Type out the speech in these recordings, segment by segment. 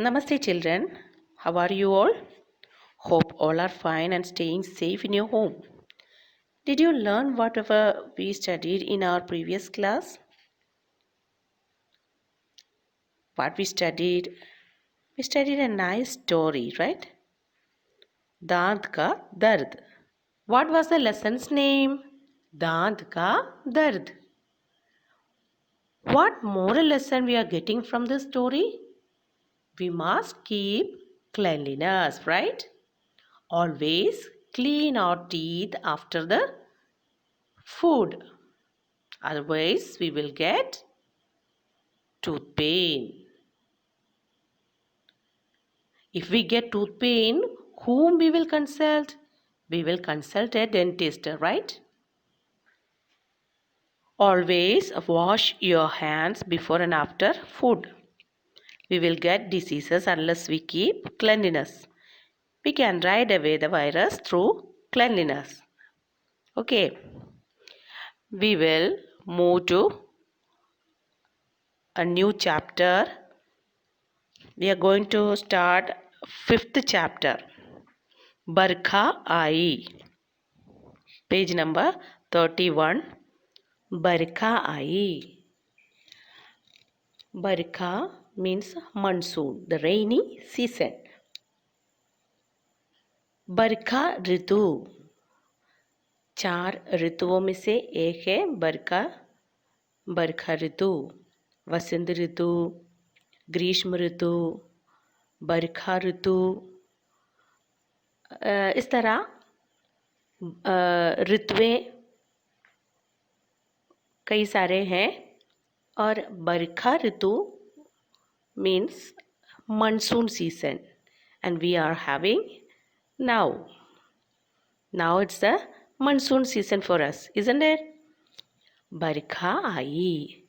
Namaste, children. How are you all? Hope all are fine and staying safe in your home. Did you learn whatever we studied in our previous class? What we studied? We studied a nice story, right? Dant ka dard. What was the lesson's name? Dant ka dard. What moral lesson we are getting from this story? We must keep cleanliness, right? Always clean our teeth after the food. Otherwise, we will get tooth pain. If we get tooth pain, whom we will consult? We will consult a dentist, right? Always wash your hands before and after food. We will get diseases unless we keep cleanliness. We can ride away the virus through cleanliness. Okay, we will move to a new chapter. We are going to start fifth chapter. Barkha Ai. Page number 31. Barkha Ai. Barkha means monsoon, the rainy season. बरखा ऋतु, चार ऋतुओं में से एक है बरखा. बरखा ऋतु, वसंत ऋतु, ग्रीष्म ऋतु, बरखा ऋतु. इस तरह ऋतुएं कई सारे हैं. और बरखा ऋतु means monsoon season, and we are having now it's the monsoon season for us, isn't it? Barkha aayi.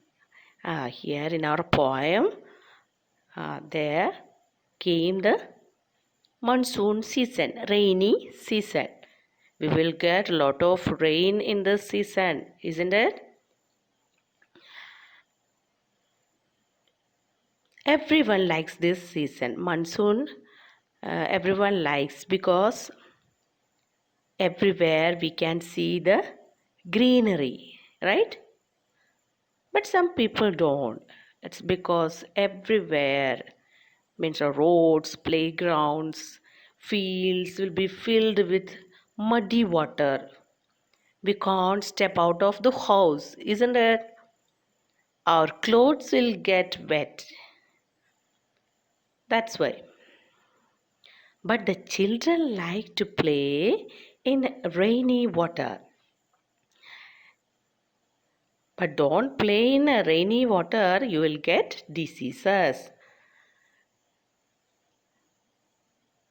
Here in our poem, there came the monsoon season, rainy season. We will get a lot of rain in this season, isn't it? Everyone likes this season, monsoon. Everyone likes because everywhere we can see the greenery, right? But some people don't. It's because everywhere means roads, playgrounds, fields will be filled with muddy water. We can't step out of the house, isn't it? Our clothes will get wet. That's why. But the children like to play in rainy water. But don't play in rainy water, you will get diseases.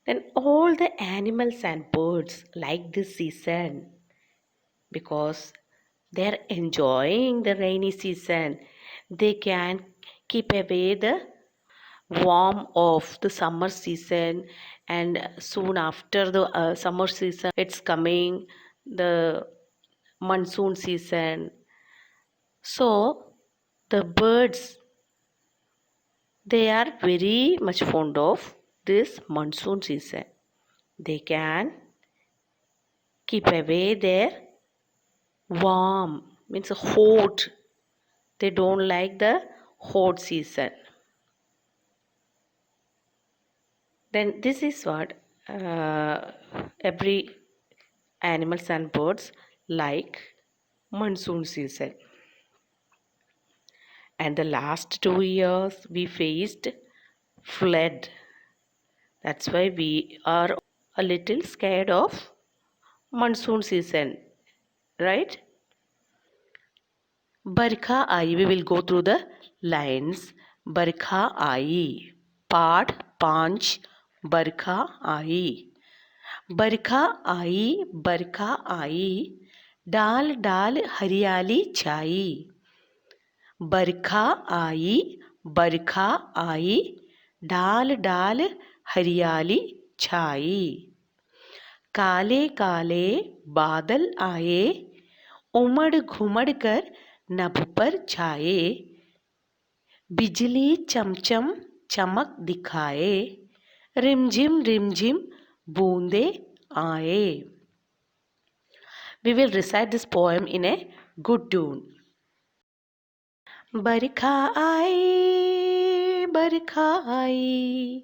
Then all the animals and birds like this season because they're enjoying the rainy season. They can keep away the warm of the summer season, and soon after the summer season it's coming the monsoon season. So the birds, they are very much fond of this monsoon season. They can keep away their warm means hot. They don't like the hot season. Then this is what every animals and birds like monsoon season. And the last 2 years we faced flood. That's why we are a little scared of monsoon season, right? Barkha Aayi. We will go through the lines. Barkha Aayi. Part 5. Barkha Aayi. बरखा आई, बरखा आई, डाल डाल हरियाली छाई. बरखा आई, बरखा आई, डाल डाल हरियाली छाई. काले काले बादल आए, उमड़ घुमड़ कर नभ पर छाए. बिजली चमचम चमक दिखाए, रिमझिम बूंदे आए. We will recite this poem in a good tune. बरखा आई,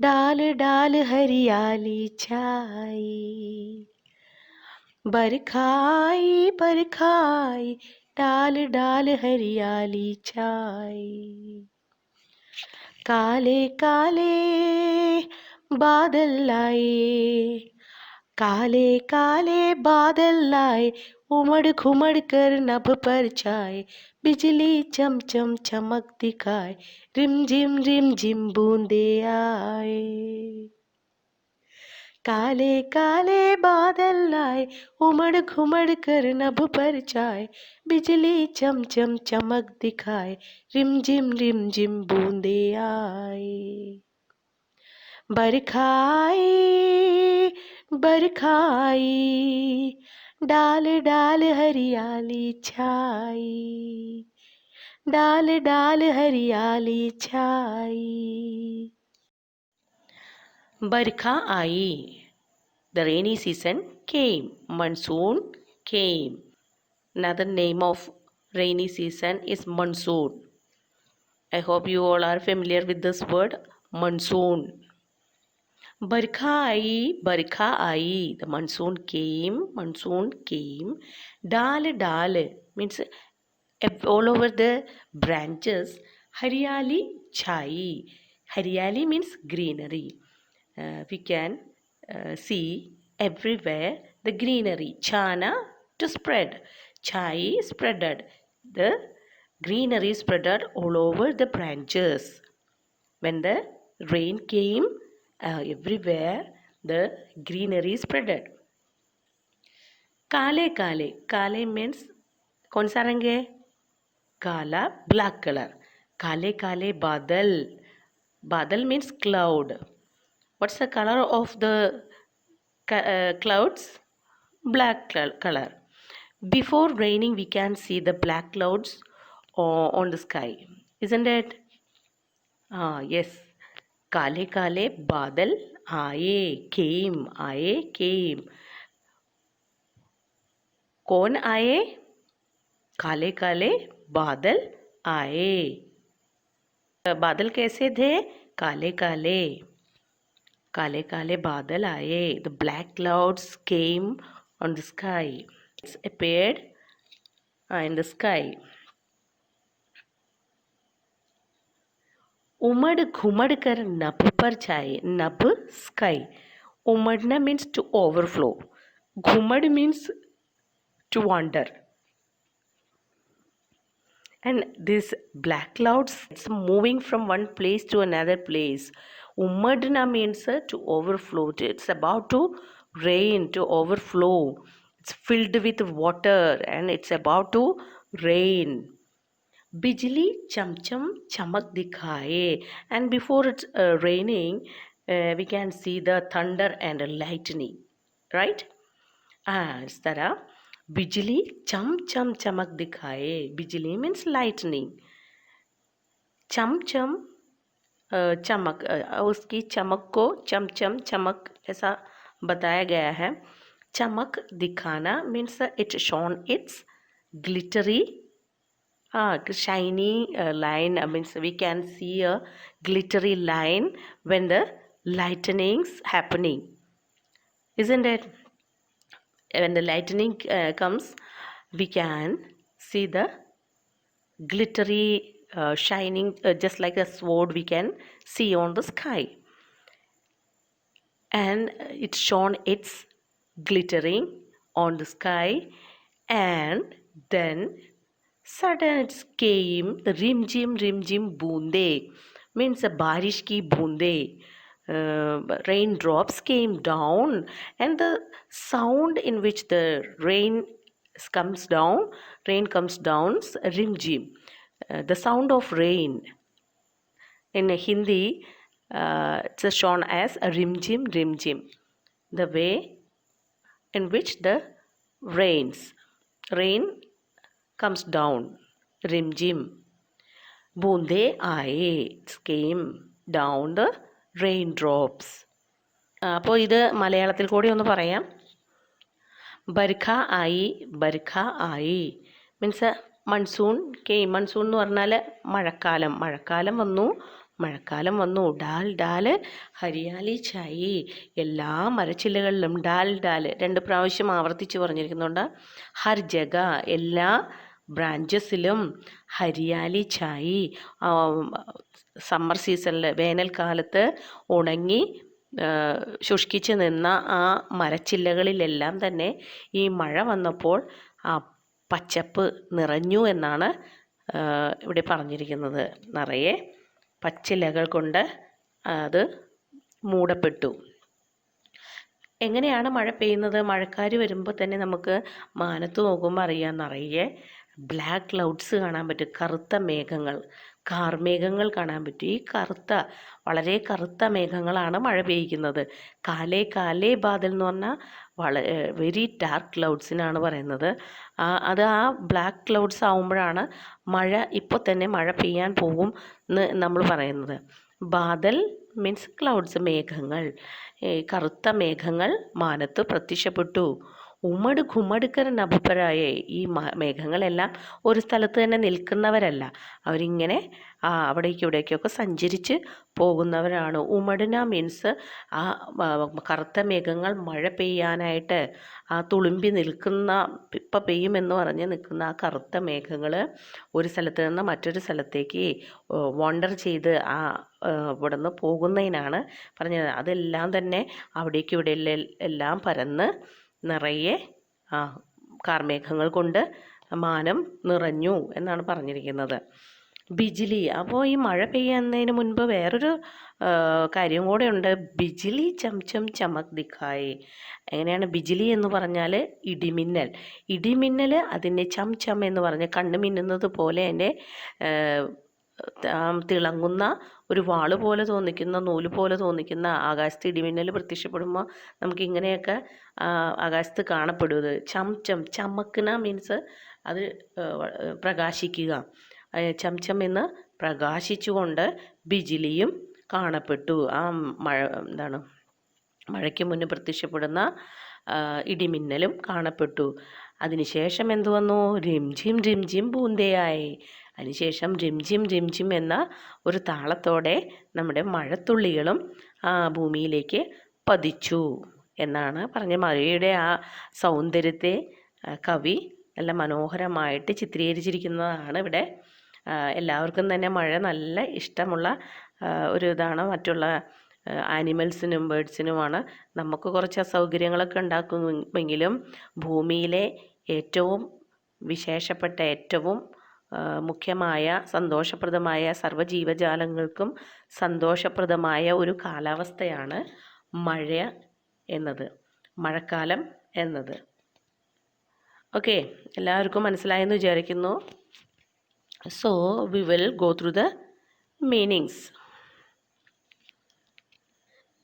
डाल डाल हरियाली छाई. बरखा आई, डाल डाल हरियाली छाई. काले काले बादल आए, काले काले बादल आए, उमड़ घुमड़ कर नभ पर छाए. बिजली चमचम चमक दिखाए, रिमझिम बूंदे आए. काले काले बादल आए, उमड़ घुमड़ कर नभ पर छाए. बिजली चमचम चमक दिखाए, रिमझिम बूंदे आए. बरखा आई, डाल डाल हरियाली छाई. डाल डाल हरियाली छाई. बरखा आई. The rainy season came. Monsoon came. Another name of rainy season is monsoon. I hope you all are familiar with this word, monsoon. Barkha I. The monsoon came. डाल means all over the branches. हरियाली छाई. हरियाली means greenery. We can see everywhere the greenery. Chana, to spread. Chai, spreaded. The greenery spreaded all over the branches. When the rain came, everywhere the greenery spreaded. Kale means कौन सा रंग है? काला, black color. काले बादल means cloud. What's the color of the clouds? Black color. Before raining, we can see the black clouds on the sky, isn't it? Yes. काले बादल आए, came. कौन आए? काले बादल आए. बादल कैसे थे? काले बादल आए. The black clouds came on the sky. It's appeared in the sky. उमड़ घुमड़ कर नभ पर छाए. नभ, sky. उमड़ना means to overflow. घुमड़ means to wander. And these black clouds, it's moving from one place to another place. Umadna means to overflow. It's about to rain, to overflow. It's filled with water and it's about to rain. Bijli chamcham chamak dikhaye. And before it's raining, we can see the thunder and lightning. Right? इस तरह बिजली चम चमक दिखाए. बिजली means lightning. चम चमक, उसकी चमक को चम चमक ऐसा बताया गया है. चमक दिखाना means it shown it's glittery shiny line. Means we can see a glittery line when the lightning's happening, isn't it? When the lightning comes, we can see the glittery shining, just like a sword we can see on the sky. And it shone its glittering on the sky, and then sudden it came the rim boonde, means a barish ki boonde. Raindrops came down, and the sound in which the rain comes down rim the sound of rain. In Hindi, it's shown as a rim the way in which the rain comes down, rim. ബൂന്ദേ ആയേ, came down the rain drops. അപ്പോൾ ഇത് മലയാളത്തിൽ കൂടി ഒന്ന് പറയാം. ബർഖ ആയി, ബർഖ ആയി മീൻസ് മൺസൂൺ കെയിം. മൺസൂൺ എന്ന് പറഞ്ഞാൽ മഴക്കാലം. മഴക്കാലം വന്നു. ഡാൽ ഡാൽ ഹരിയാലി ചായി, എല്ലാ മരച്ചില്ലകളിലും. ഡാൽ ഡാൽ 2 പ്രാവശ്യം ആവർത്തിച്ച് പറഞ്ഞിരിക്കുന്നുണ്ട്. ഹർ ജഗ, എല്ലാ ബ്രാഞ്ചസിലും. ഹരിയാലി ചായി, സമ്മർ സീസണിൽ വേനൽക്കാലത്ത് ഉണങ്ങി ശുഷ്കിച്ച് നിന്ന ആ മരച്ചില്ലകളിലെല്ലാം തന്നെ ഈ മഴ വന്നപ്പോൾ ആ പച്ചപ്പ് നിറഞ്ഞു എന്നാണ് ഇവിടെ പറഞ്ഞിരിക്കുന്നത്. നിറയെ പച്ചിലകൾ കൊണ്ട് അത് മൂടപ്പെട്ടു. എങ്ങനെയാണ് മഴ പെയ്യുന്നത്? മഴക്കാർ വരുമ്പോൾ തന്നെ നമുക്ക് മാനത്ത് നോക്കുമ്പോൾ അറിയാം, നിറയെ ബ്ലാക്ക് ക്ലൗഡ്സ് കാണാൻ പറ്റും. കറുത്ത മേഘങ്ങൾ, കാർമേഘങ്ങൾ കാണാൻ പറ്റും. ഈ വളരെ കറുത്ത മേഘങ്ങളാണ് മഴ പെയ്യിക്കുന്നത്. കാലേ കാലേ ബാദൽ എന്ന് പറഞ്ഞാൽ വെരി ഡാർക്ക് ക്ലൗഡ്സിനാണ് പറയുന്നത്. അത് ആ ബ്ലാക്ക് ക്ലൗഡ്സ് ആവുമ്പോഴാണ് ഇപ്പോൾ തന്നെ മഴ പെയ്യാൻ പോകും എന്ന് നമ്മൾ പറയുന്നത്. ബാദൽ മീൻസ് ക്ലൗഡ്സ്, മേഘങ്ങൾ. കറുത്ത മേഘങ്ങൾ മാനത്ത് പ്രത്യക്ഷപ്പെട്ടു. ഉമ്മട് ഘുമടുക്കർ നഭുപ്പരായേ, ഈ മേഘങ്ങളെല്ലാം ഒരു സ്ഥലത്ത് തന്നെ നിൽക്കുന്നവരല്ല. അവരിങ്ങനെ അവിടേക്കും ഇവിടേക്കൊക്കെ സഞ്ചരിച്ച് പോകുന്നവരാണ്. ഉമടുന മീൻസ് ആ കറുത്ത മേഘങ്ങൾ മഴ പെയ്യാനായിട്ട് ആ തുളുമ്പി നിൽക്കുന്ന, ഇപ്പം പെയ്യുമെന്ന് പറഞ്ഞ് നിൽക്കുന്ന ആ കറുത്ത മേഘങ്ങൾ ഒരു സ്ഥലത്ത് നിന്ന് മറ്റൊരു സ്ഥലത്തേക്ക് വണ്ടർ ചെയ്ത് ഇവിടെ നിന്ന് പോകുന്നതിനാണ് പറഞ്ഞത്. അതെല്ലാം തന്നെ അവിടേക്കും ഇവിടെ എല്ലാം പരന്ന് നിറയെ കാർമേഘങ്ങൾ കൊണ്ട് മാനം നിറഞ്ഞു എന്നാണ് പറഞ്ഞിരിക്കുന്നത്. ബിജിലി, അപ്പോൾ ഈ മഴ പെയ്യുന്നതിന് മുൻപ് വേറൊരു കാര്യം കൂടെ ഉണ്ട്. ബിജിലി ചംചം ചമക് ദിഖായി. എങ്ങനെയാണ് ബിജിലി എന്ന് പറഞ്ഞാൽ ഇടിമിന്നൽ അതിൻ്റെ ചം എന്ന് പറഞ്ഞ് കണ്ണ് മിന്നുന്നത് പോലെ അതിൻ്റെ തിളങ്ങുന്ന ഒരു വാള് പോലെ തോന്നിക്കുന്ന, നൂല് പോലെ തോന്നിക്കുന്ന ആകാശത്ത് ഇടിമിന്നൽ പ്രത്യക്ഷപ്പെടുമ്പോൾ നമുക്ക് ഇങ്ങനെയൊക്കെ ആകാശത്ത് കാണപ്പെടുന്നത്. ചമക്കന മീൻസ് അത് പ്രകാശിക്കുക. ചം എന്ന് പ്രകാശിച്ചുകൊണ്ട് ബിജിലിയും കാണപ്പെട്ടു. ആ മഴയ്ക്ക് മുന്നേ പ്രത്യക്ഷപ്പെടുന്ന ഇടിമിന്നലും കാണപ്പെട്ടു. അതിനുശേഷം എന്തു വന്നു? റിംജിം റിംജിം ബൂന്തയായി. അതിനുശേഷം റിംജിം എന്ന ഒരു താളത്തോടെ നമ്മുടെ മഴത്തുള്ളികളും ഭൂമിയിലേക്ക് പതിച്ചു എന്നാണ് പറഞ്ഞ. മഴയുടെ ആ സൗന്ദര്യത്തെ കവി നല്ല മനോഹരമായിട്ട് ചിത്രീകരിച്ചിരിക്കുന്നതാണ് ഇവിടെ. എല്ലാവർക്കും തന്നെ മഴ നല്ല ഇഷ്ടമുള്ള ഒരു ഇതാണ്. മറ്റുള്ള ആനിമൽസിനും ബേഡ്സിനുമാണ്. നമുക്ക് കുറച്ച് അസൗകര്യങ്ങളൊക്കെ ഉണ്ടാക്കുമെങ്കിലും ഭൂമിയിലെ ഏറ്റവും വിശേഷപ്പെട്ട, ഏറ്റവും മുഖ്യമായ, സന്തോഷപ്രദമായ, സർവ്വജീവജാലങ്ങൾക്കും സന്തോഷപ്രദമായ ഒരു കാലാവസ്ഥയാണ് മഴക്കാലം എന്നത്. ഓക്കെ, എല്ലാവർക്കും മനസ്സിലായെന്ന് വിചാരിക്കുന്നു. So we will go through the meanings.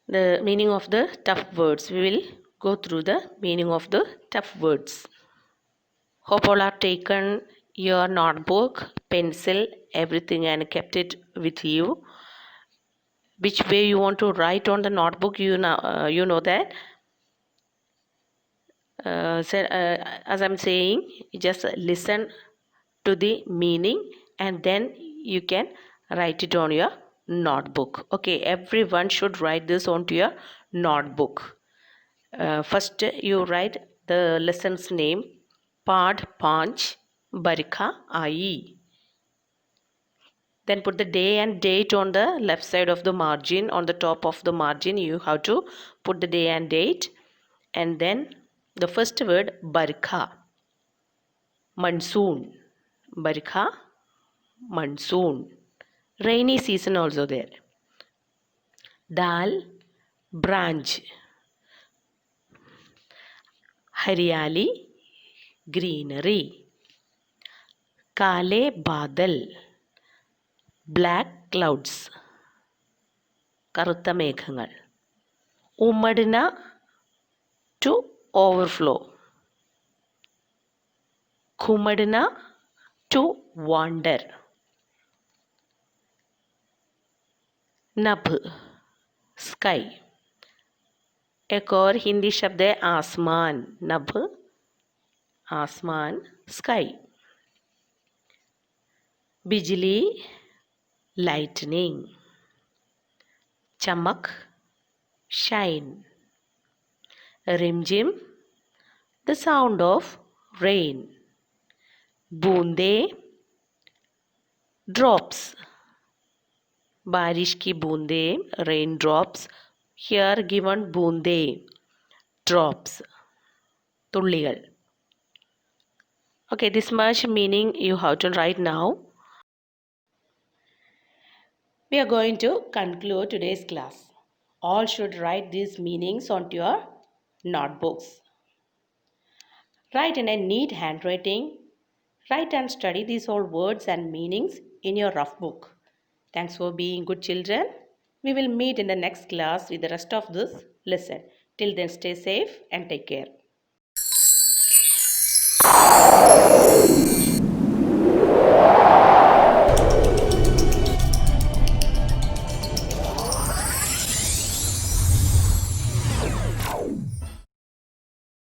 The meaning of the tough words. We will go through the meaning of the tough words. Hope all are taken your notebook, pencil, everything and kept it with you. Which way you want to write on the notebook, you know that. As I'm saying, just listen to the meaning and then you can write it on your notebook. Okay, everyone should write this onto your notebook. First you write the lesson's name, Pad Panch Barikha Aayi. Then put the day and date on the left side of the margin. On the top of the margin you have to put the day and date. And then the first word Barikha, monsoon. Barikha, monsoon. Rainy season also there. Dal, branch. Haryali, greenery. Kale badal, black clouds. കറുത്ത മേഘങ്ങൾ. ഉമ്മടിന, to overflow. ഘുമടിന, to wander. नभ sky. एक और हिंदी शब्द है आसमान। नभ आसमान स्काई। बिजली लाइटनिंग। चमक शाइन। रिमझिम द साउंड ऑफ रेन। बूंदे ड्रॉप्स बारिश की बूंदे रेन ड्रॉप्स। हियर गिवन बूंदे ड्रॉप्स തുള്ളികൾ. Okay, this much meaning you have to write now. We are going to conclude today's class. All should write these meanings onto your notebooks. Write in a neat handwriting. Write and study these all words and meanings in your rough book. Thanks for being good children. We will meet in the next class with the rest of this lesson. Till then, stay safe and take care.